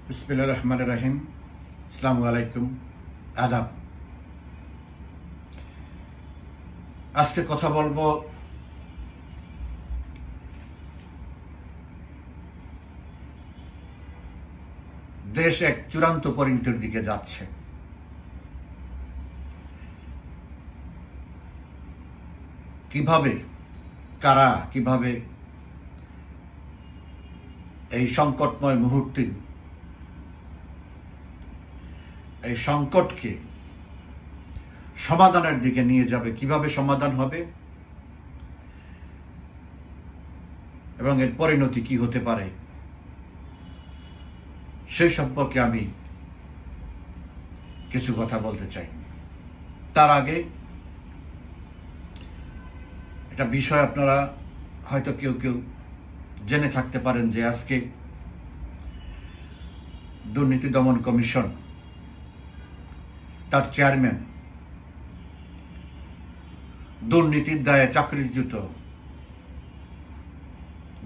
बिस्मिल्लाहिर रहमानिर रहीम। अस्सलामु आलाइकुम, आदाब। আজকে কথা বলবো দেশ এক চূড়ান্ত পরিণতির দিকে যাচ্ছে। কিভাবে কারা কিভাবে এই সংকটময় মুহূর্তে এই সংকটকে সমাধানের দিকে নিয়ে যাবে, কিভাবে সমাধান হবে এবং এর পরিণতি কি হতে পারে সেই সম্পর্কে আমি কিছু কথা বলতে চাই। তার আগে একটা বিষয় আপনারা হয়তো কেউ কেউ জেনে থাকতে পারেন যে আজকে দুর্নীতি দমন কমিশন তার চেয়ারম্যান দুর্নীতির দায়ে চাকরিচ্যুত,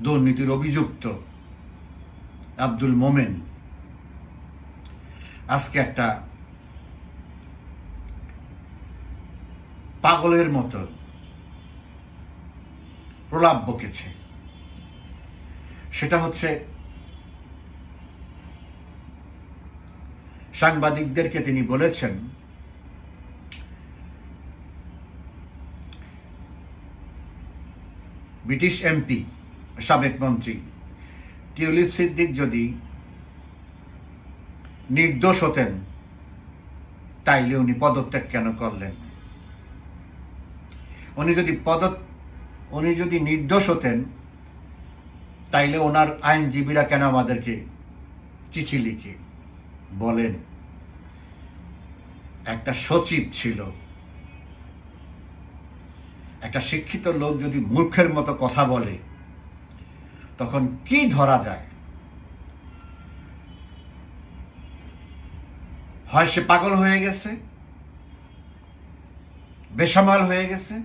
দুর্নীতির অভিযুক্ত আব্দুল মোমেন আজকে একটা পাগলের মতো প্রলাপ বকেছে। সেটা হচ্ছে সাংবাদিকদেরকে তিনি বলেছেন ব্রিটিশ এমপি সাবেক মন্ত্রী টিউলিপ সিদ্দিক যদি নির্দোষ হতেন তাইলে উনি পদত্যাগ কেন করলেন? উনি যদি নির্দোষ হতেন তাইলে ওনার আইনজীবীরা কেন আমাদেরকে চিঠি লিখে বলেন? একটা সচিব ছিল, একটা শিক্ষিত লোক যদি মূর্খের মতো কথা বলে তখন কি ধরা যায়? হয় সে পাগল হয়ে গেছে, বেসামাল হয়ে গেছে,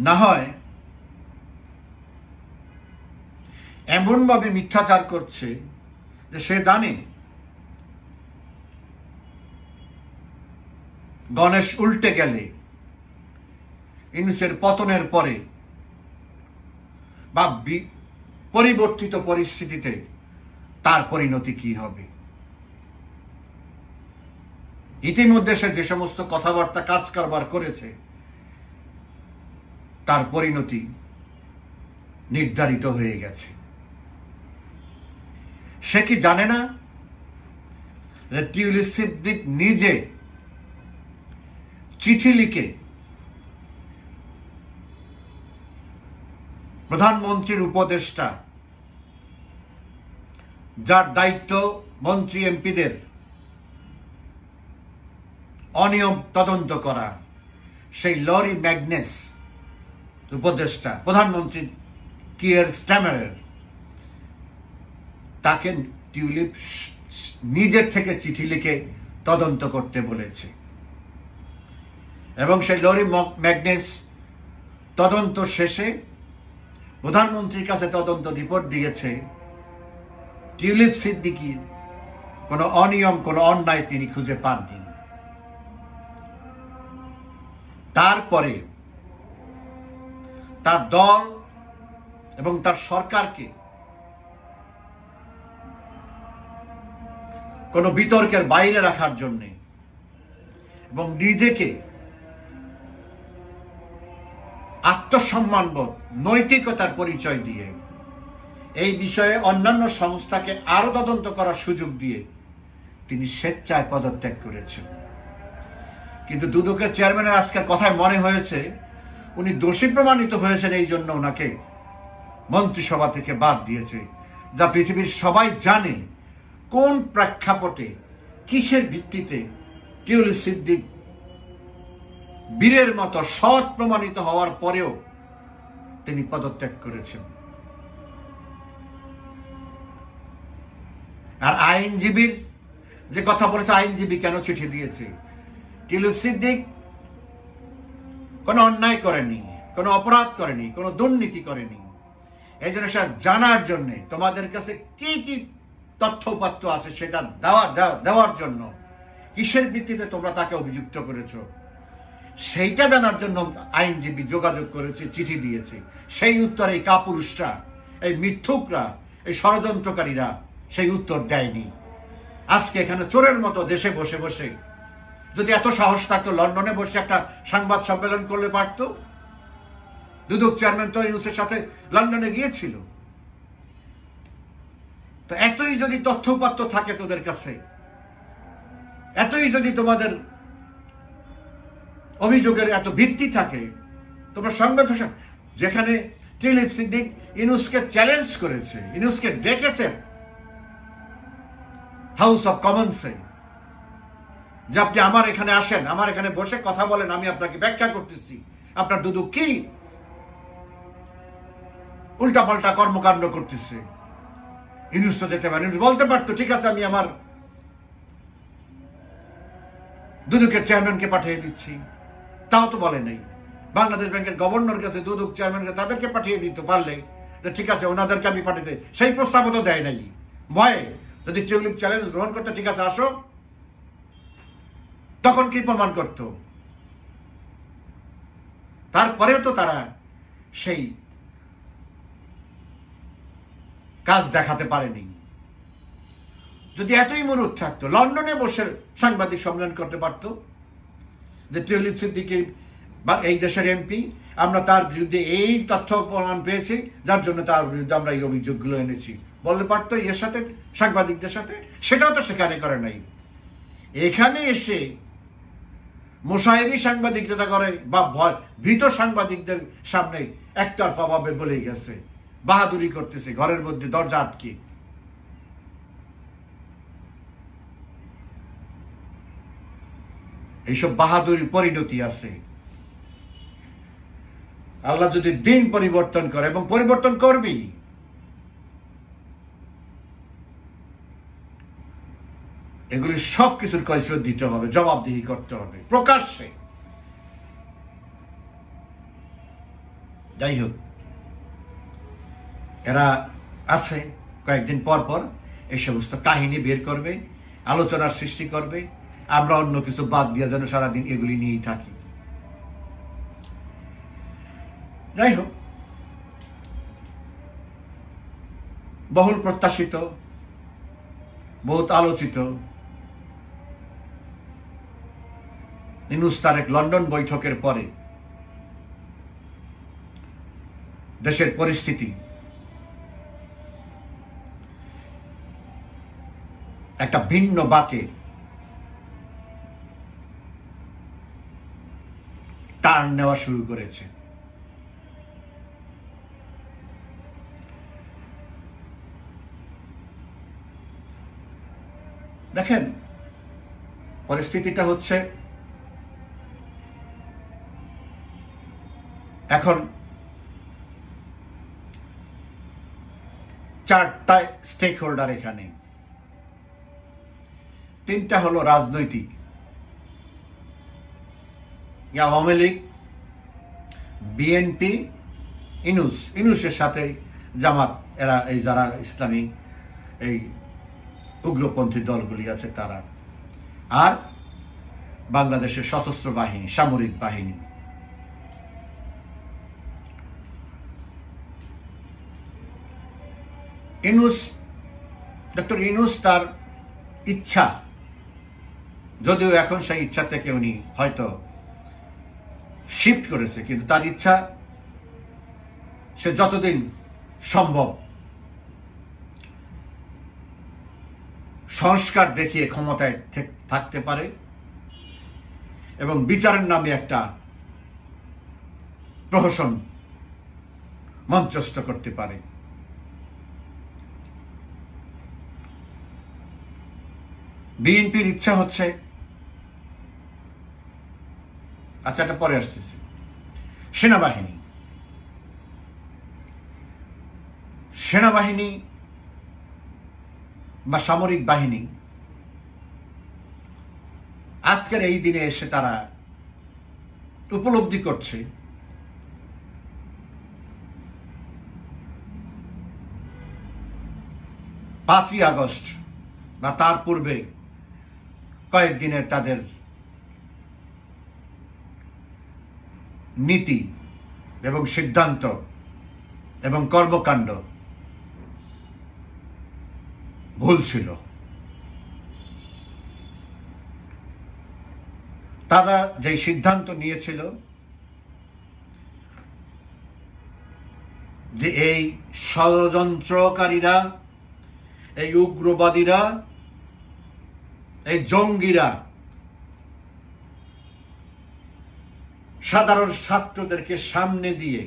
না হয় এমনভাবে মিথ্যাচার করছে যে সে জানে গণেশ উল্টে গেলে ইউনূসের পতনের পরে বা পরিবর্তিত পরিস্থিতিতে তার পরিণতি কি হবে। ইতিমধ্যে সে যে সমস্ত কথাবার্তা কাজ কারবার করেছে তার পরিণতি নির্ধারিত হয়ে গেছে। সে কি জানে না যে টিউলিপ সিদ্দিক নিজে চিঠি লিখে প্রধানমন্ত্রীর উপদেষ্টা, যার দায়িত্ব মন্ত্রী এমপিদের অনিয়ম তদন্ত করা, সেই লরি ম্যাগনেস উপদেষ্টা প্রধানমন্ত্রী কিয়ার স্টারমারের, তাকে টিউলিপ নিজের থেকে চিঠি লিখে তদন্ত করতে বলেছে এবং সেই লরি ম্যাগনেস তদন্ত শেষে প্রধানমন্ত্রীর কাছে তদন্ত রিপোর্ট দিয়েছে টিউলিপ সিদ্দিকীর কোনো অনিয়ম, কোনো অন্যায় তিনি খুঁজে পাননি। তারপরে তার দল এবং তার সরকারকে কোনো বিতর্কের বাইরে রাখার জন্য এবং নিজেকে আত্মসম্মানবোধ, নৈতিকতার পরিচয় দিয়ে এই বিষয়ে অন্যান্য সংস্থাকে আরো তদন্ত করার সুযোগ দিয়ে তিনি স্বেচ্ছায় পদত্যাগ করেছেন। কিন্তু দুদকের চেয়ারম্যানের আজকের কথায় মনে হয়েছে উনি দোষী প্রমাণিত হয়েছেন, এই জন্য ওনাকে মন্ত্রিসভা থেকে বাদ দিয়েছে। যা পৃথিবীর সবাই জানে কোন প্রেক্ষাপটে, কিসের ভিত্তিতে টিউলিপ সিদ্দিক বীরের মতো সৎ প্রমাণিত হওয়ার পরেও তিনি পদত্যাগ করেছেন। আর আইনজীবীর যে কথা বলেছে, আইনজীবী কেন চিঠি দিয়েছে? টিউলিপ সিদ্দিক কোনো অন্যায় করেনি, কোনো অপরাধ করেনি, কোনো দুর্নীতি করেনি। এই জন্য সে জানার জন্য তোমাদের কাছে কি কি তথ্য উপাত্ত আছে সেটা দেওয়ার জন্য কিসের ভিত্তিতে তোমরা তাকে অভিযুক্ত করেছো সেইটা জানার জন্য আইনজীবী যোগাযোগ করেছে, চিঠি দিয়েছে। সেই উত্তর এই কাপুরুষরা, এই মিথ্যুকরা, এই ষড়যন্ত্রকারীরা সেই উত্তর দেয়নি। আজকে এখানে চোরের মতো দেশে বসে বসে যদি এত সাহস থাকতো লন্ডনে বসে একটা সংবাদ সম্মেলন করলে পারত। দুদক চেয়ারম্যান তো ইউনুসের সাথে লন্ডনে গিয়েছিল। তো এতই যদি তথ্য উপাত্ত থাকে তোদের কাছে, এতই যদি তোমাদের অভিযোগের এত ভিত্তি থাকে, তোমরা সংবাদ যেখানে টিউলিপ সিদ্দিক ইউনুসকে চ্যালেঞ্জ করেছে, ইউনুসকে ডেকেছেন হাউস অফ কমন্সে যে আপনি আমার এখানে আসেন, আমার এখানে বসে কথা বলেন, আমি আপনাকে ব্যাখ্যা করতেছি আপনার দুদক কি উল্টাপাল্টা কর্মকাণ্ড করতেছে। ইউনুস তো যেতে পারে, ইউনুস বলতে পারতো ঠিক আছে আমি আমার দুদকের চেয়ারম্যানকে পাঠিয়ে দিচ্ছি, তাও তো বলে নাই। বাংলাদেশ ব্যাংকের গভর্নর কাছে দুদক চেয়ারম্যানকে তাদেরকে পাঠিয়ে দিতে পারলে ঠিক আছে ওনাদেরকে আমি পাঠিয়ে দেয়, সেই প্রস্তাবও তো দেয় নাই। ভয়ে যদি টিউলিপ চ্যালেঞ্জ গ্রহণ করতে ঠিক আছে আসো, তখন কি প্রমাণ করত? তারপরেও তো তারা সেই কাজ দেখাতে পারেনি। যদি এতই মূর্খ থাকতো লন্ডনে বসে সাংবাদিক সম্মেলন করতে পারত যে টিউলিপ সিদ্দিকী বা এই দেশের এমপি, আমরা তার বিরুদ্ধে এই তথ্য প্রমাণ পেয়েছি যার জন্য তার বিরুদ্ধে আমরা এই অভিযোগগুলো এনেছি বলতে পারতো এর সাথে সাংবাদিকদের সাথে। সেটাও তো সেখানে করে নাই। এখানে এসে মোসাহেবি সাংবাদিকতা করে বা ভীত সাংবাদিকদের সামনে একতরফা ভাবে বলে গেছে, বাহাদুরি করতেছে ঘরের মধ্যে দরজা আটকে। এইসব বাহাদুরির পরিণতি আছে। আল্লাহ যদি দিন পরিবর্তন করে, এবং পরিবর্তন করবেই, এগুলি সবকিছুর কৈফিয়ত দিতে হবে, জবাবদিহি করতে হবে প্রকাশ্যে। যাই হোক, এরা আছে কয়েকদিন পর পর এই সমস্ত কাহিনী বের করবে, আলোচনার সৃষ্টি করবে, আমরা অন্য কিছু বাদ দিয়ে যেন সারাদিন এগুলি নিয়েই থাকি। যাই হোক, বহুল প্রত্যাশিত, বহুত আলোচিত ইউনুস তারেক লন্ডন বৈঠকের পরে দেশের পরিস্থিতি একটা ভিন্ন বাঁকে টার্ন নেওয়া শুরু করেছে। দেখেন, পরিস্থিতিটা হচ্ছে এখন চারটা স্টেক হোল্ডার এখানে। তিনটা হলো রাজনৈতিক, আওয়ামী লীগ, বিএনপি, ইউনুসের সাথে জামাত, এরা এই যারা ইসলামী এই উগ্রপন্থী দলগুলি আছে তারা, আর বাংলাদেশের সশস্ত্র বাহিনী, সামরিক বাহিনী। ডক্টর ইউনুস তার ইচ্ছা, যদিও এখন সেই ইচ্ছা থেকে উনি হয়তো শিফট করেছে, কিন্তু তার ইচ্ছা সে যতদিন সম্ভব সংস্কার দেখিয়ে ক্ষমতায় থাকতে পারে এবং বিচারের নামে একটা প্রহসন মঞ্চস্থ করতে পারে। বিএনপির ইচ্ছা হচ্ছে, আচ্ছা এটা পরে আসতেছি, সেনাবাহিনী বা সামরিক বাহিনী আজকের এই দিনে এসে তারা উপলব্ধি করছে 5ই আগস্ট বা তার পূর্বে কয়েকদিনের তাদের নীতি এবং সিদ্ধান্ত এবং কর্মকাণ্ড ভুল ছিল। তারা যে সিদ্ধান্ত নিয়েছিল যে এই ষড়যন্ত্রকারীরা, এই উগ্রবাদীরা, এই জঙ্গিরা সাধারণ ছাত্রদেরকে সামনে দিয়ে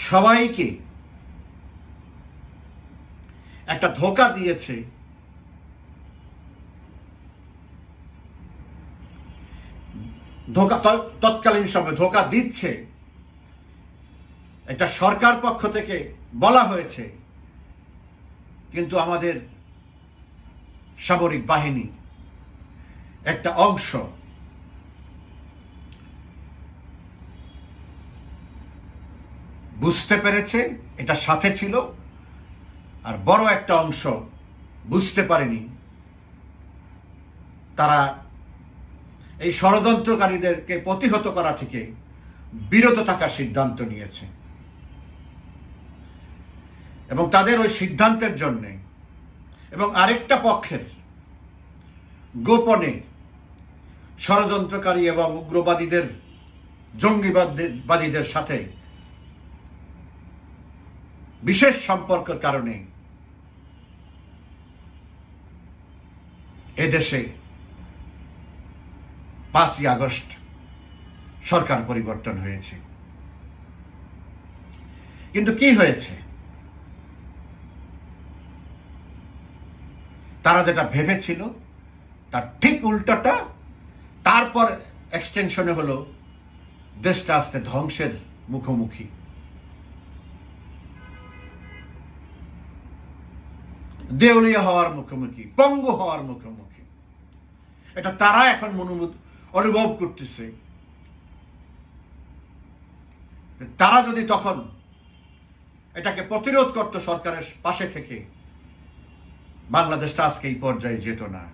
সবাইকে একটা ধোঁকা দিয়েছে, তৎকালীন সময় ধোঁকা দিচ্ছে। এটা সরকার পক্ষ থেকে বলা হয়েছে, কিন্তু আমাদের সামরিক বাহিনী একটা অংশ বুঝতে পেরেছে, এটা সাথে ছিল, আর বড় একটা অংশ বুঝতে পারেনি। তারা এই ষড়যন্ত্রকারীদেরকে প্রতিহত করা থেকে বিরত থাকার সিদ্ধান্ত নিয়েছে এবং তাদের ওই সিদ্ধান্তের জন্য এবং আরেকটা পক্ষের গোপনে ষড়যন্ত্রকারী এবং উগ্রবাদীদের, জঙ্গিবাদীদের সাথে বিশেষ সম্পর্কের কারণে এদেশে 5ই আগস্ট সরকার পরিবর্তন হয়েছে। কিন্তু কি হয়েছে? তারা যেটা ভেবেছিল তার ঠিক উল্টাটা। তারপর এক্সটেনশনে হলো দেশটা আস্তে ধ্বংসের মুখোমুখি। দেউলিয়া হওয়ার মুখোমুখি, পঙ্গু হওয়ার মুখোমুখি। এটা তারা এখন অনুভব করতেছে। তারা যদি তখন এটাকে প্রতিরোধ করত সরকারের পাশে থেকে, বাংলাদেশটা আজকে এই পর্যায়ে যেত না।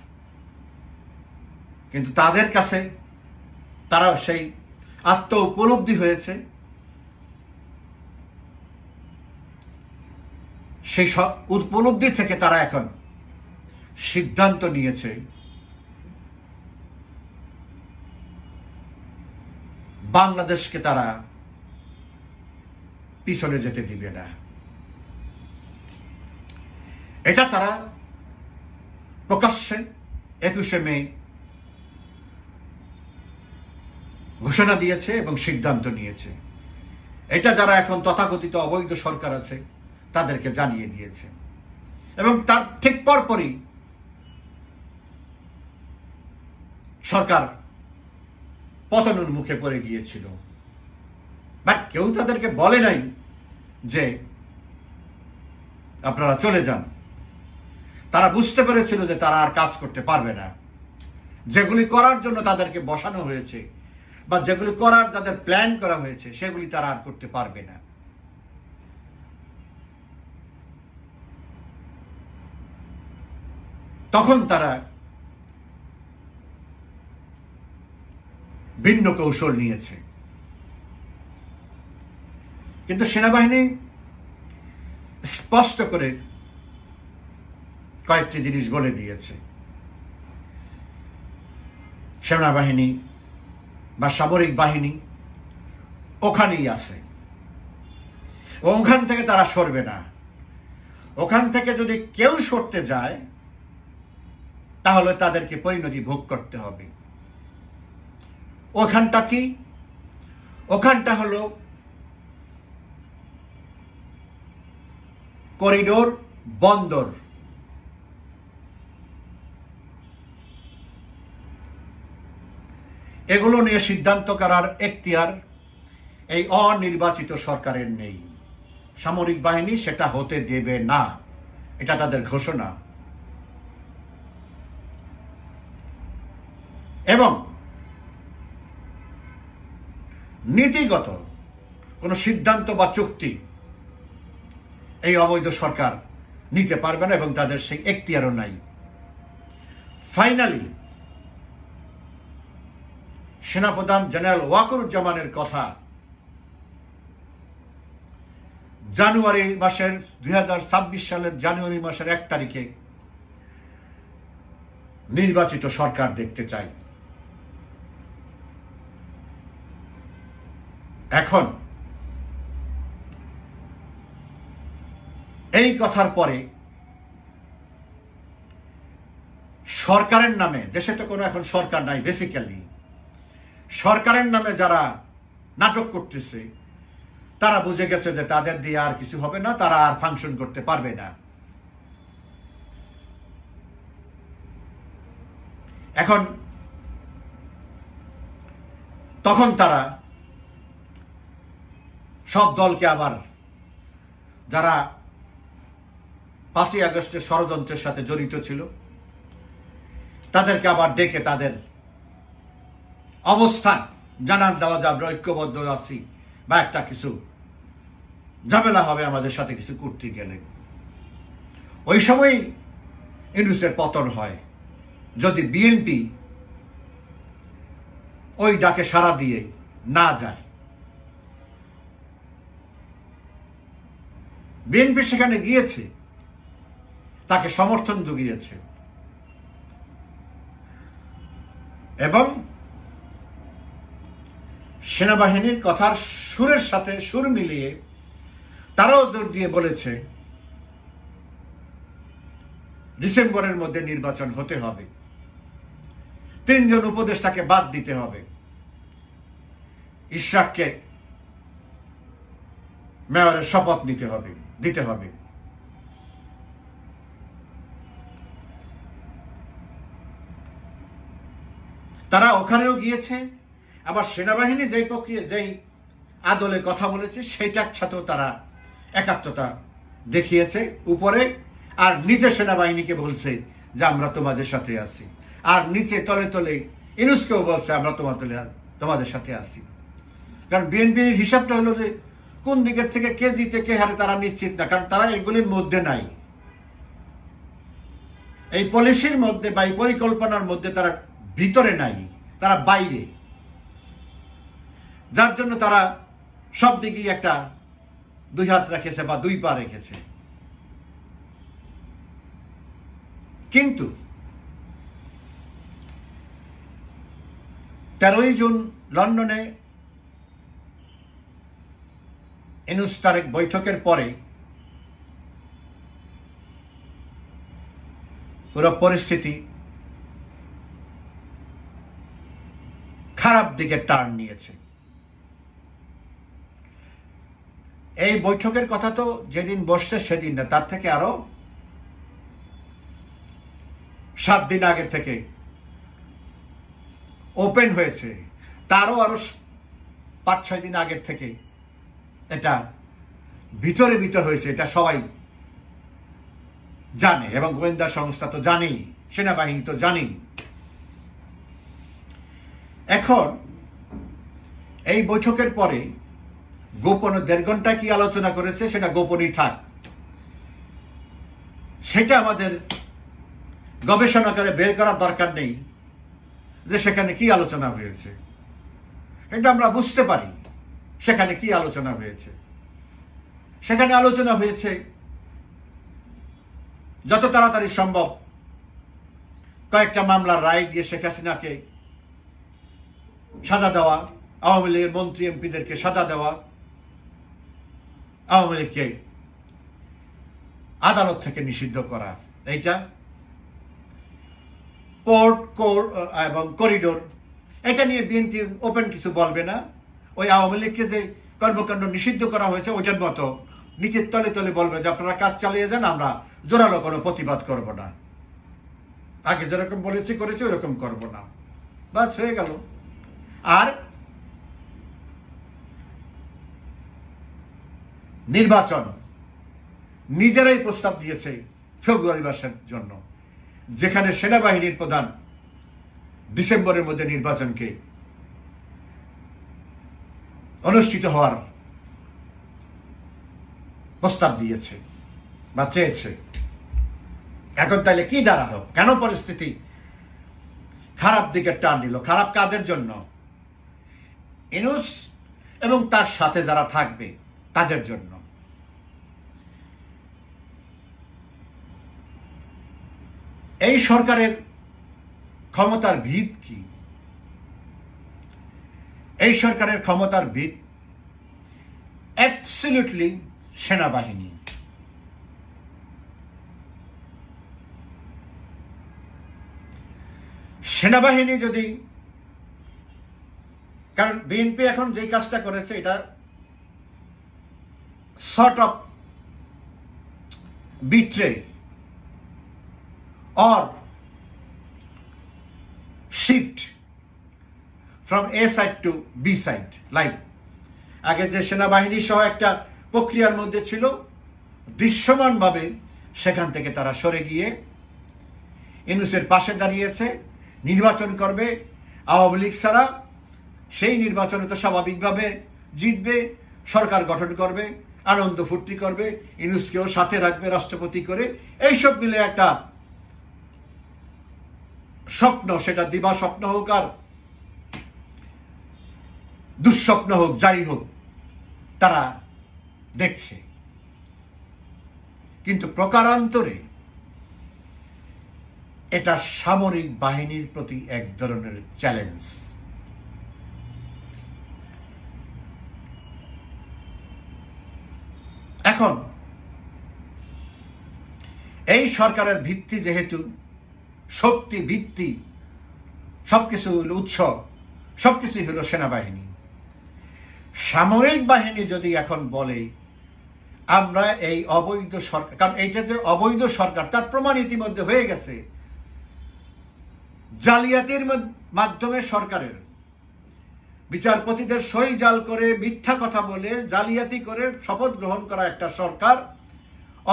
কিন্তু তাদের কাছে তারা সেই আত্ম উপলব্ধি হয়েছে, সেই উপলব্ধি থেকে তারা এখন সিদ্ধান্ত নিয়েছে বাংলাদেশকে তারা পিছনে যেতে দিবে না। এটা তারা প্রকাশ্যে 21শে মে ঘোষণা দিয়েছে এবং সিদ্ধান্ত নিয়েছে। এটা যারা এখন তথাকথিত অবৈধ সরকার আছে তাদেরকে জানিয়ে দিয়েছে এবং তার ঠিক পরপরই সরকার পতনের মুখে পড়ে গিয়েছিল। বাট কেউ তাদেরকে বলে নাই যে আপনারা চলে যান। তারা বুঝতে পেরেছিল যে তারা আর কাজ করতে পারবে না। যেগুলি করার জন্য তাদেরকে বসানো হয়েছে বা যেগুলি করার যাদের প্ল্যান করা হয়েছে সেগুলি তারা আর করতে পারবে না। তখন তারা ভিন্ন কৌশল নিয়েছে। কিন্তু সেনাবাহিনী স্পষ্ট করে কয়েকটি জিনিস বলে দিয়েছে। সেনাবাহিনী বা সামরিক বাহিনী ওখানেই আছে, ওখান থেকে তারা সরবে না। ওখান থেকে যদি কেউ সরতে যায় তাহলে তাদেরকে পরিণতি ভোগ করতে হবে। ওখানটা কি? ওখানটা হলো করিডোর, বন্দর। এগুলো নিয়ে সিদ্ধান্ত করার এখতিয়ার এই অনির্বাচিত সরকারের নেই। সামরিক বাহিনী সেটা হতে দেবে না, এটা তাদের ঘোষণা। এবং নীতিগত কোন সিদ্ধান্ত বা চুক্তি এই অবৈধ সরকার নিতে পারবে না এবং তাদের সেই এখতিয়ারও নাই। ফাইনালি সেনাপ্রধান জেনারেল ওয়াকারুজ্জামানের কথা জানুয়ারি মাসের 2026 সালের জানুয়ারি মাসের 1 তারিখে নির্বাচিত সরকার দেখতে চাই। এখন এই কথার পরে সরকারের নামে, দেশে তো কোনো এখন সরকার নাই, বেসিক্যালি সরকারের নামে যারা নাটক করতেছে তারা বুঝে গেছে যে তাদের দিয়ে আর কিছু হবে না, তারা আর ফাংশন করতে পারবে না। এখন তখন তারা সব দলকে আবার, যারা 5ই আগস্টের ষড়যন্ত্রের সাথে জড়িত ছিল, তাদেরকে আবার ডেকে তাদের অবস্থান জানান দেওয়া যাবে, ঐক্যবদ্ধ আছি বা একটা কিছু ঝামেলা হবে আমাদের সাথে কিছু করতে গেলে। ওই সময় ইউনূসের পতন হয় যদি বিএনপি ওই ডাকে সাড়া দিয়ে না যায়। বিএনপি সেখানে গিয়েছে, তাকে সমর্থন জুগিয়েছে এবং সেনাবাহিনীর কথার সুরের সাথে সুর মিলিয়ে তারাও জোর দিয়ে বলেছে ডিসেম্বরের মধ্যে নির্বাচন হতে হবে, 3 জন উপদেষ্টাকে বাদ দিতে হবে, ইশরাককে মেয়রের শপথ দিতে হবে। তারা ওখানেও গিয়েছে, আবার সেনাবাহিনী যেই আদলে কথা বলেছে সেইটার সাথেও তারা একাত্মতা দেখিয়েছে উপরে, আর নিচে সেনাবাহিনীকে বলছে যে আমরা তোমাদের সাথে আছি, আর নিচে তলে তলে ইউনূসকেও বলছে আমরা তোমাদের সাথে আছি। কারণ বিএনপির হিসাবটা হলো যে কোন দিকের থেকে কে জিতে কে হারে তারা নিশ্চিত না, কারণ তারা এগুলির মধ্যে নাই, এই পলিসির মধ্যে বা এই পরিকল্পনার মধ্যে তারা ভিতরে নাই, তারা বাইরে, যার জন্য তারা সব দিকেই একটা 2 হাত রেখেছে বা 2 পা রেখেছে। কিন্তু 13ই জুন লন্ডনে ইউনূস তারেক বৈঠকের পরে পুরো পরিস্থিতি খারাপ দিকে টার্ন নিয়েছে। এই বৈঠকের কথা তো যেদিন বসছে সেদিন না, তার থেকে আরো 7 দিন আগে থেকে ওপেন হয়েছে, তারও আরো 5-6 দিন আগের থেকে এটা ভিতরে হয়েছে, এটা সবাই জানে এবং গোয়েন্দা সংস্থা তো জানেই, সেনাবাহিনী তো জানেই। এখন এই বৈঠকের পরে গোপন 1.5 ঘন্টা কি আলোচনা করেছে সেটা গোপনই থাক, সেটা আমাদের গবেষণা করে বের করার দরকার নেই যে সেখানে কি আলোচনা হয়েছে। এটা আমরা বুঝতে পারি সেখানে কি আলোচনা হয়েছে। সেখানে আলোচনা হয়েছে যত তাড়াতাড়ি সম্ভব কয়েকটা মামলার রায় দিয়ে শেখ হাসিনাকে সাজা দেওয়া, আওয়ামী লীগের মন্ত্রী এমপিদেরকে সাজা দেওয়া, আওয়ামী লীগকে আদালত থেকে নিষিদ্ধ করা। এইটা পোর্ট এবং করিডোর, এটা নিয়ে বিএনপি ওপেন কিছু বলবে না। ওই আওয়ামী লীগকে যে কর্মকাণ্ড নিষিদ্ধ করা হয়েছে ওইটার মতো নিচের তলে তলে বলবে যে আপনারা কাজ চালিয়ে যান, আমরা জোরালো কোনো প্রতিবাদ করব না, আগে যেরকম করেছি ওরকম করব না, বাস হয়ে গেল। আর নির্বাচন নিজেরাই প্রস্তাব দিয়েছে ফেব্রুয়ারি মাসের জন্য, যেখানে সেনাবাহিনীর প্রধান ডিসেম্বরের মধ্যে নির্বাচনকে অনুষ্ঠিত হওয়ার প্রস্তাব দিয়েছে বা চেয়েছে। এখন তাইলে কি দাঁড়ালো? কেন পরিস্থিতি খারাপ দিকে টান নিল? খারাপ কাদের জন্য? ইউনূস এবং তার সাথে যারা থাকবে তাদের জন্য। এই সরকারের ক্ষমতার ভিত কি? এই সরকারের ক্ষমতার ভিত অ্যাবসলিউটলি সেনাবাহিনী। সেনাবাহিনী যদি, কারণ বিএনপি এখন যে কাজটা করেছে এটা sort of betray or shift from A side to B side, like আগে যে সেনাবাহিনী সহ একটা প্রক্রিয়ার মধ্যে ছিল, দৃশ্যমানভাবে সেখান থেকে তারা সরে গিয়ে ইউনূসের পাশে দাঁড়িয়েছে। নির্বাচন করবে আওয়ামী লীগ ছাড়া, সেই নির্বাচনে তো স্বাভাবিকভাবে জিতবে, সরকার গঠন করবে, আনন্দ ফুর্তি করবে, ইউনূসকেও সাথে রাখবে রাষ্ট্রপতি করে। এইসব মিলে একটা স্বপ্ন, সেটা দিবা স্বপ্ন হোক আর দুঃস্বপ্ন হোক, যাই হোক, তারা দেখছে। কিন্তু প্রকারান্তরে এটা সামরিক বাহিনীর প্রতি এক ধরনের চ্যালেঞ্জ। এখন এই সরকারের ভিত্তি যেহেতু শক্তি, ভিত্তি সবকিছু হলো, উৎস সবকিছুই হলো সেনাবাহিনী। সামরিক বাহিনী যদি এখন বলে আমরা এই অবৈধ সরকার, কারণ এইটা যে অবৈধ সরকার তার প্রমাণ ইতিমধ্যে হয়ে গেছে। জালিয়াতির মাধ্যমে সরকারের বিচারপতিদের সই জাল করে, মিথ্যা কথা বলে, জালিয়াতি করে শপথ গ্রহণ করা একটা সরকার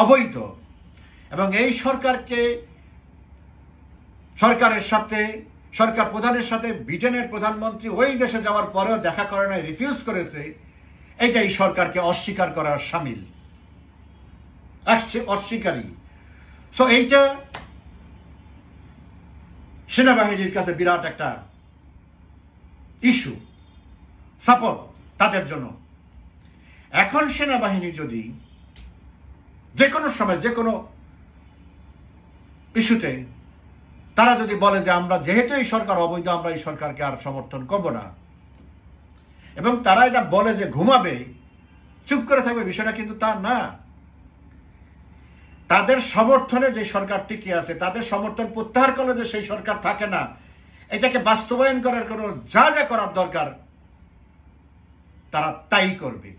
অবৈধ। এবং এই সরকারকে সরকার প্রধানের সাথে ব্রিটেনের প্রধানমন্ত্রী ওই দেশে যাওয়ার পরেও দেখা করে না, রিফিউজ করেছে। এটাই সরকারকে অস্বীকার করার শামিল, অস্বীকারী। সো এইটা সেনাবাহিনীর কাছে বিরাট একটা ইস্যু, সাপোর্ট তাদের জন্য। এখন সেনাবাহিনী যদি যে কোনো সময় যে কোনো ইস্যুতে তারা যদি বলে যে আমরা যেহেতু এই সরকার অবৈধ, আমরা এই সরকারকে আর সমর্থন করব না, এবং তারা এটা বলে যে ঘুমাবে, চুপ করে থাকবে, বিষয়টা কিন্তু তা না। তাদের সমর্থনে যে সরকার টিকে আছে, তাদের সমর্থন প্রত্যাহার করলে যে সেই সরকার থাকে না, এটাকে বাস্তবায়ন করার কোনো যা যা করার দরকার তারা তাই করবে।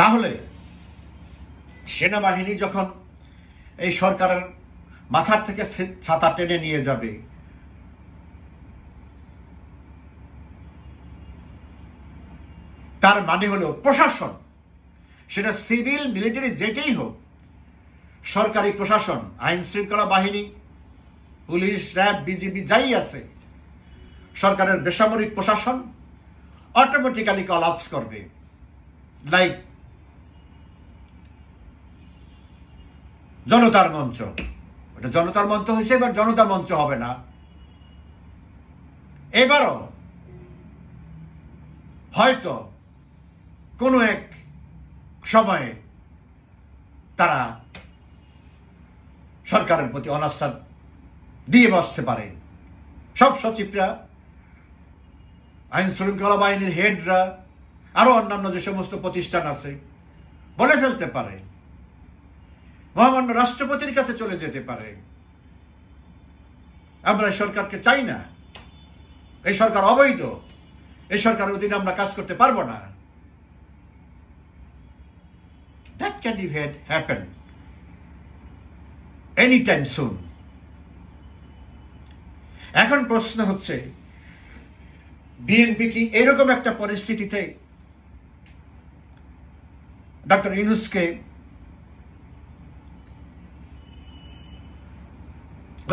তাহলে সেনাবাহিনী যখন এই সরকারের মাথার থেকে ছাতা টেনে নিয়ে যাবে, তার মানে হলো প্রশাসন, সেটা সিভিল মিলিটারি যেটাই হোক, সরকারি প্রশাসন, আইন শৃঙ্খলা বাহিনী, পুলিশ, র্যাব, বিজিবি যাই আছে, সরকারের বেসামরিক প্রশাসন অটোমেটিক্যালি কলাপস করবে। লাইক জনতার মঞ্চ, ওটা জনতার মঞ্চ হয়েছে, এবার জনতা মঞ্চ হবে না। এবারও হয়তো কোনো এক সময়ে তারা সরকারের প্রতি অনাস্থা দিয়ে বসতে পারে। সব সচিবরা, আইন শৃঙ্খলা বাহিনীর হেডরা, আরো অন্যান্য যে সমস্ত প্রতিষ্ঠান আছে বলে ফেলতে পারে, মহামান্য রাষ্ট্রপতির কাছে চলে যেতে পারে, আমরা এই সরকারকে চাই না, এই সরকার অবৈধ, এই সরকারের অধীনে আমরা কাজ করতে পারবো না। That can happen anytime soon. এখন প্রশ্ন হচ্ছে, বিএনপি কি এরকম একটা পরিস্থিতিতে ডক্টর ইউনূসকে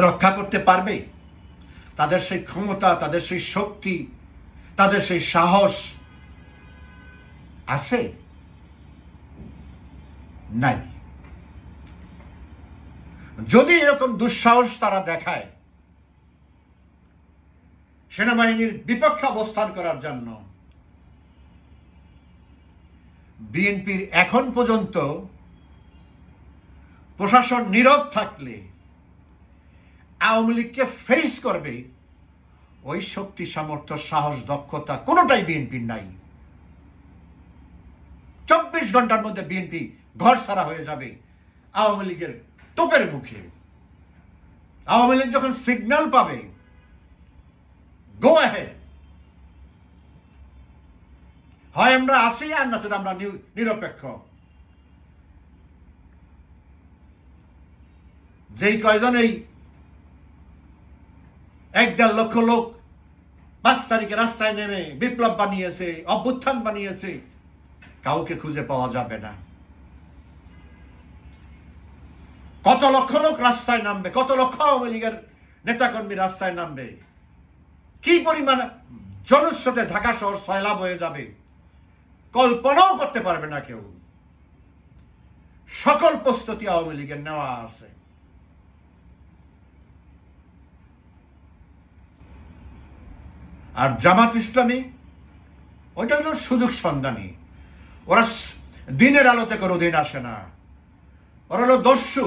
রক্ষা করতে পারবে? তাদের সেই ক্ষমতা, তাদের সেই শক্তি, তাদের সেই সাহস আছে? নাই। যদি এরকম দুঃসাহস তারা দেখায় সেনাবাহিনীর বিপক্ষে অবস্থান করার জন্য, বিএনপির এখন পর্যন্ত প্রশাসন নীরব থাকলে আওয়ামী লীগকে ফেস করবে ওই শক্তি, সামর্থ্য, সাহস, দক্ষতা কোনোটাই বিএনপির নাই। 24 ঘন্টার মধ্যে বিএনপি ঘর ছাড়া হয়ে যাবে আওয়ামী লীগের তোপের মুখে। আওয়ামী লীগ যখন সিগন্যাল পাবে, গো অ্যাহেড, হয় আমরা আসি আর না আমরা নিরপেক্ষ। যেই কয়জন এই 1-1.5 লক্ষ লোক 5 তারিখে রাস্তায় নেমে বিপ্লব বানিয়েছে, অভ্যুত্থান বানিয়েছে, কাউকে খুঁজে পাওয়া যাবে না। কত লক্ষ লোক রাস্তায় নামবে, কত লক্ষ আওয়ামী লীগের নেতাকর্মী রাস্তায় নামবে, কি পরিমাণ জনস্রোতে ঢাকা শহর সয়লাব হয়ে যাবে কল্পনাও করতে পারবে না কেউ। সকল প্রস্তুতি আওয়ামী লীগের নেওয়া আছে। আর জামাত ইসলামী ওইটা হলো সুযোগ সন্ধানী। ওরা দিনের আলোতে কোনোদিন আসে না। ওরা হলো দস্যু,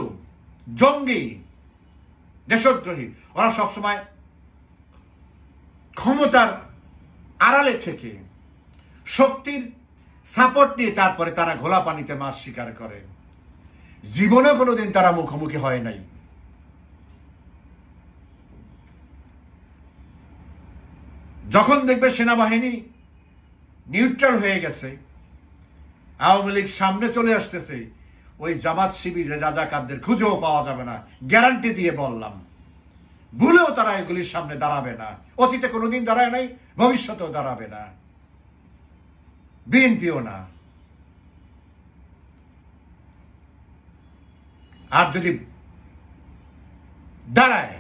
জঙ্গি, দেশদ্রোহী। ওরা সবসময় ক্ষমতার আড়ালে থেকে শক্তির সাপোর্ট নিয়ে তারপরে তারা ঘোলা পানিতে মাছ শিকার করে। জীবনে কোনোদিন তারা মুখোমুখি হয় নাই। যখন দেখবে সেনাবাহিনী নিউট্রাল হয়ে গেছে, আওয়ামী লীগ সামনে চলে আসতেছে, ওই জামাত শিবিরের রাজাকারদের খুঁজেও পাওয়া যাবে না, গ্যারান্টি দিয়ে বললাম। ভুলেও তারা এগুলির সামনে দাঁড়াবে না। অতীতে কোনোদিন দাঁড়ায় নাই, ভবিষ্যতেও দাঁড়াবে না, বিএনপিও না। আর যদি দাঁড়ায়,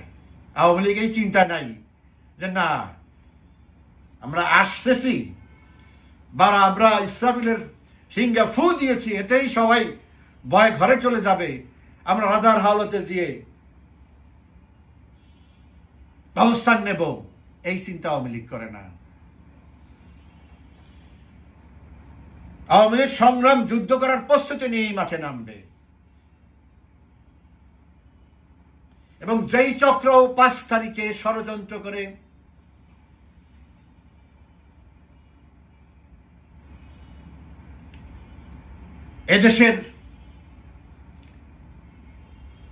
আওয়ামী লীগ এই চিন্তা নাই যে না আমরা আসতেছি বা আমরা ইসরাফিলের সিংহে ফু দিয়েছি, এতেই সবাই ভয় ঘরে চলে যাবে, আমরা রাজার হালতে গিয়ে অবস্থান নেব, এই চিন্তা আওয়ামী লীগ করে না। আওয়ামী লীগ সংগ্রাম, যুদ্ধ করার প্রস্তুতি নিয়েই মাঠে নামবে। এবং যেই চক্র 5 তারিখে ষড়যন্ত্র করে এদেশের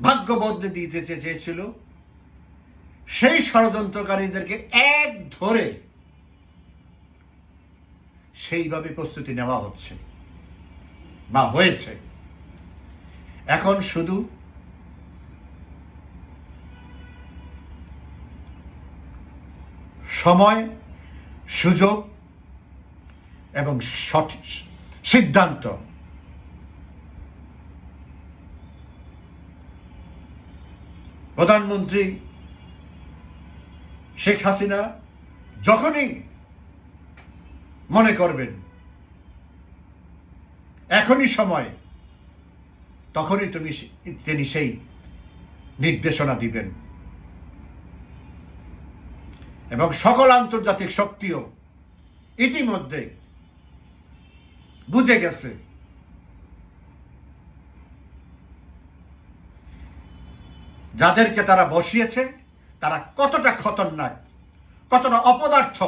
ভাগ্য বদলে দিতে চেয়েছিল, সেই ষড়যন্ত্রকারীদেরকে এক ধরে সেইভাবে প্রস্তুতি নেওয়া হচ্ছে বা হয়েছে। এখন শুধু সময়, সুযোগ এবং সঠিক সিদ্ধান্ত। প্রধানমন্ত্রী শেখ হাসিনা যখনই মনে করবেন এখনই সময়, তখনই তিনি সেই নির্দেশনা দিবেন। এবং সকল আন্তর্জাতিক শক্তিও ইতিমধ্যে বুঝে গেছে যাদেরকে তারা বসিয়েছে তারা কতটা খতরনাক, কতটা অপদার্থ,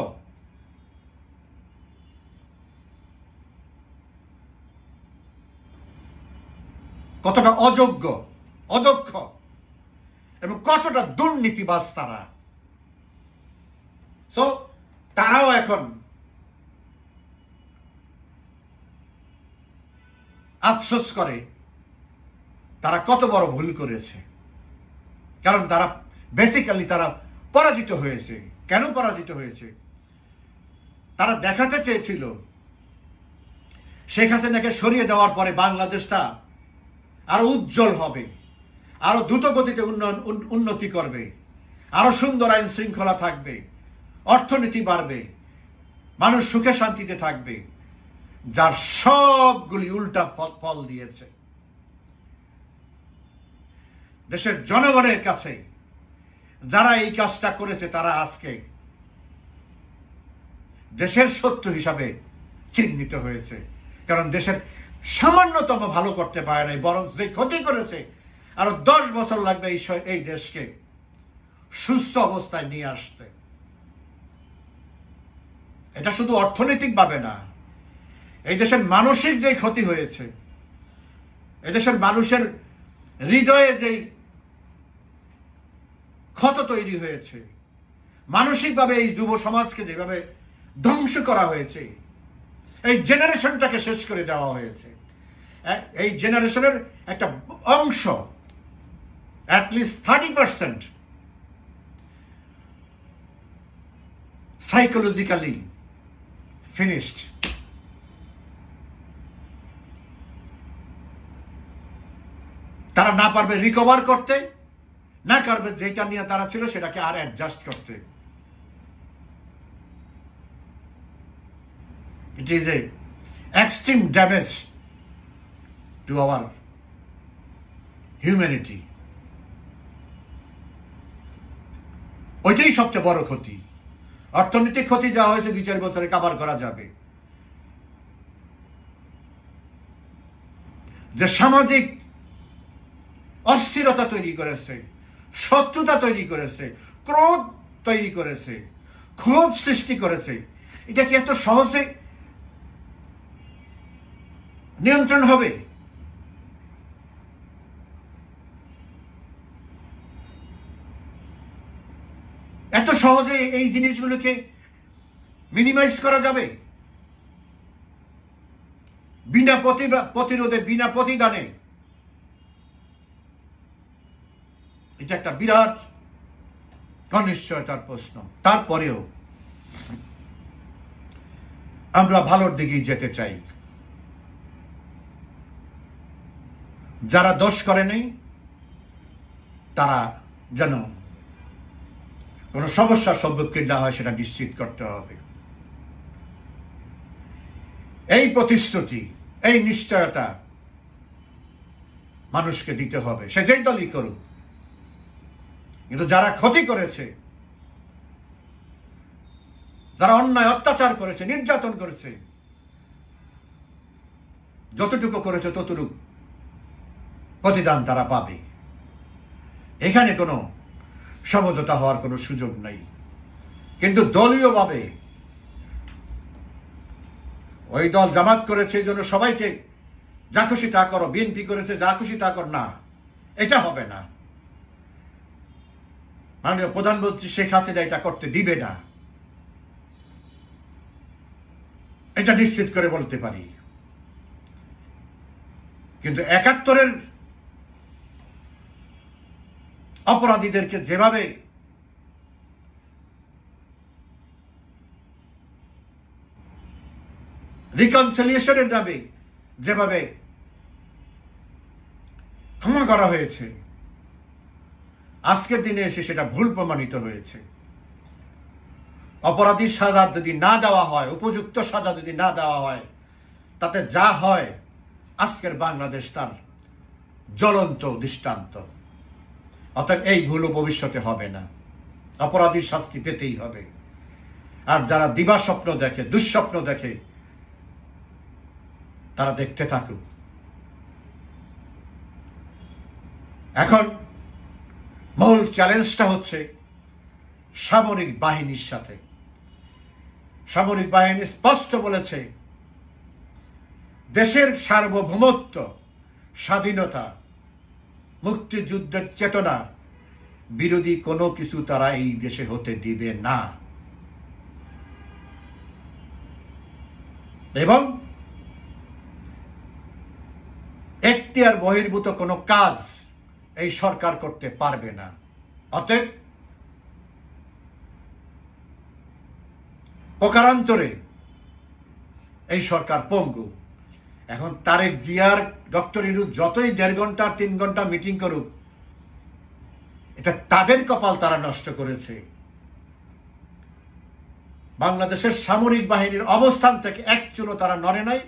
কতটা অযোগ্য, অদক্ষ এবং কতটা দুর্নীতিবাজ তারা। সো তারাও এখন আফসোস করে তারা কত বড় ভুল করেছে। কারণ তারা বেসিক্যালি তারা পরাজিত হয়েছে। কেন পরাজিত হয়েছে? তারা দেখাতে চেয়েছিল শেখ হাসিনাকে সরিয়ে দেওয়ার পরে বাংলাদেশটা আরো উজ্জ্বল হবে, আরো দ্রুত গতিতে উন্নতি করবে, আরো সুন্দর আইন শৃঙ্খলা থাকবে, অর্থনীতি বাড়বে, মানুষ সুখে শান্তিতে থাকবে, যার সবগুলি উল্টা ফল দিয়েছে। দেশের জনগণের কাছে যারা এই কাজটা করেছে তারা আজকে দেশের শত্রু হিসাবে চিহ্নিত হয়েছে। কারণ দেশের সামান্যতম ভালো করতে পারে নাই, বরং যে ক্ষতি করেছে আরো 10 বছর লাগবে এই দেশকে সুস্থ অবস্থায় নিয়ে আসতে। এটা শুধু অর্থনৈতিক ভাবে না, এই দেশের মানসিক যে ক্ষতি হয়েছে, এই দেশের মানুষের হৃদয়ে যে ক্ষত তৈরি হয়েছে, মানসিকভাবে এই যুব সমাজকে যেভাবে ধ্বংস করা হয়েছে, এই জেনারেশনটাকে শেষ করে দেওয়া হয়েছে। এই জেনারেশনের একটা অংশ, অ্যাটলিস্ট 30% সাইকোলজিক্যালি ফিনিশড। তারা না পারবে রিকভার করতে, না পারবে যেটা নিয়ে তারা ছিল সেটাকে আর অ্যাডজাস্ট করতে। It is a extreme damage to our humanity. ওইটাই সবচেয়ে বড় ক্ষতি। অর্থনৈতিক ক্ষতি যা হয়েছে 2-4 বছরে কভার করা যাবে। যে সামাজিক অস্থিরতা তৈরি করেছে, শত্রুতা তৈরি করেছে, ক্রোধ তৈরি করেছে, ক্ষোভ সৃষ্টি করেছে, এটা কি এত সহজে নিয়ন্ত্রণ হবে? এত সহজে এই জিনিসগুলোকে মিনিমাইজ করা যাবে? বিনা প্রতিরোধে, বিনা প্রতিদানে? এটা একটা বিরাট অনিশ্চয়তার প্রশ্ন। তারপরেও আমরা ভালোর দিকেই যেতে চাই। যারা দোষ করেনি তারা যেন কোন সমস্যার সম্মুখীন না হয় সেটা নিশ্চিত করতে হবে। এই প্রতিশ্রুতি, এই নিশ্চয়তা মানুষকে দিতে হবে, সে যেই দলই করুক। কিন্তু যারা ক্ষতি করেছে, যারা অন্যায় অত্যাচার করেছে, নির্যাতন করেছে, যতটুকু করেছে ততটুকু প্রতিদান তারা পাবে। এখানে কোনো সমঝোতা হওয়ার কোনো সুযোগ নাই। কিন্তু দলীয়ভাবে ওই দল জামাত করেছে এই জন্য সবাইকে যা খুশি তা করো, বিএনপি করেছে যা খুশি তা কর, না, এটা হবে না। মাননীয় প্রধানমন্ত্রী শেখ হাসিনা এটা করতে দিবে না, এটা নিশ্চিত করে বলতে পারি। কিন্তু 71-এর অপরাধীদেরকে যেভাবে রিকনসিলিয়েশনের নামে যেভাবে ক্ষমা করা হয়েছে, আজকের দিনে এসে সেটা ভুল প্রমাণিত হয়েছে। অপরাধীর সাজা যদি না দেওয়া হয়, উপযুক্ত সাজা যদি না দেওয়া হয়, তাতে যা হয় আজকের বাংলাদেশ তার জ্বলন্ত দৃষ্টান্ত। অর্থাৎ এই ভুল ভবিষ্যতে হবে না, অপরাধীর শাস্তি পেতেই হবে। আর যারা দিবা স্বপ্ন দেখে, দুঃস্বপ্ন দেখে, তারা দেখতে থাকুক। এখন মূল চ্যালেঞ্জটা হচ্ছে সামরিক বাহিনীর সাথে। সামরিক বাহিনী স্পষ্ট বলেছে দেশের সার্বভৌমত্ব, স্বাধীনতা, মুক্তিযুদ্ধের চেতনা বিরোধী কোনো কিছু তারা এই দেশে হতে দিবে না। এবং এখতিয়ার বহির্ভূত কোনো কাজ এই সরকার করতে পারবে না। অতএব প্রকারান্তরে এই সরকার পঙ্গু। এখন তারেক জিয়ার, ডক্টর ইউনূস যতই 1.5 ঘন্টা 3 ঘন্টা মিটিং করুক, এটা তাদের কপাল তারা নষ্ট করেছে। বাংলাদেশের সামরিক বাহিনীর অবস্থান থেকে এক চুলো তারা নড়ে নাই,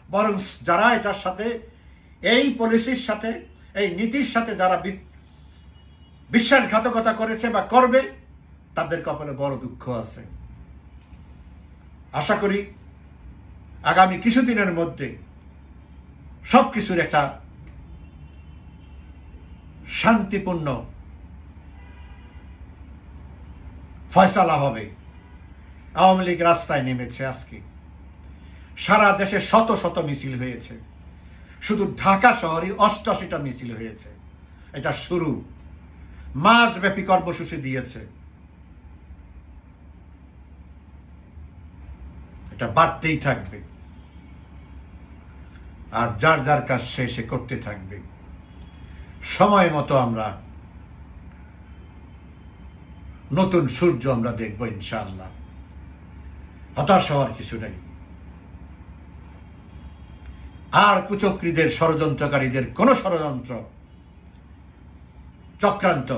বরং যারা এটার সাথে, এই পলিসির সাথে, এই নীতির সাথে যারা বিশ্বাসঘাতকতা করেছে বা করবে, তাদের কপালে বড় দুঃখ আছে। আশা করি আগামী কিছুদিনের মধ্যে সবকিছুর একটা শান্তিপূর্ণ ফয়সালা হবে। আওয়ামী লীগ রাস্তায় নেমেছে। আজকে সারা দেশে শত শত মিছিল হয়েছে, শুধু ঢাকা শহরে 88টা মিছিল হয়েছে। এটা শুরু, মাসব্যাপী কর্মসূচি দিয়েছে, এটা বাড়তেই থাকবে। আর যার যার কাজ সে করতে থাকবে। সময় মতো আমরা নতুন সূর্য আমরা দেখব ইনশাআল্লাহ। হতাশ হওয়ার কিছু নেই। আর কুচক্রীদের, ষড়যন্ত্রকারীদের কোন ষড়যন্ত্র, চক্রান্ত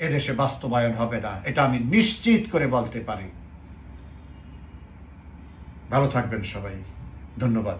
এদেশে বাস্তবায়ন হবে না, এটা আমি নিশ্চিত করে বলতে পারি। ভালো থাকবেন সবাই। ধন্যবাদ।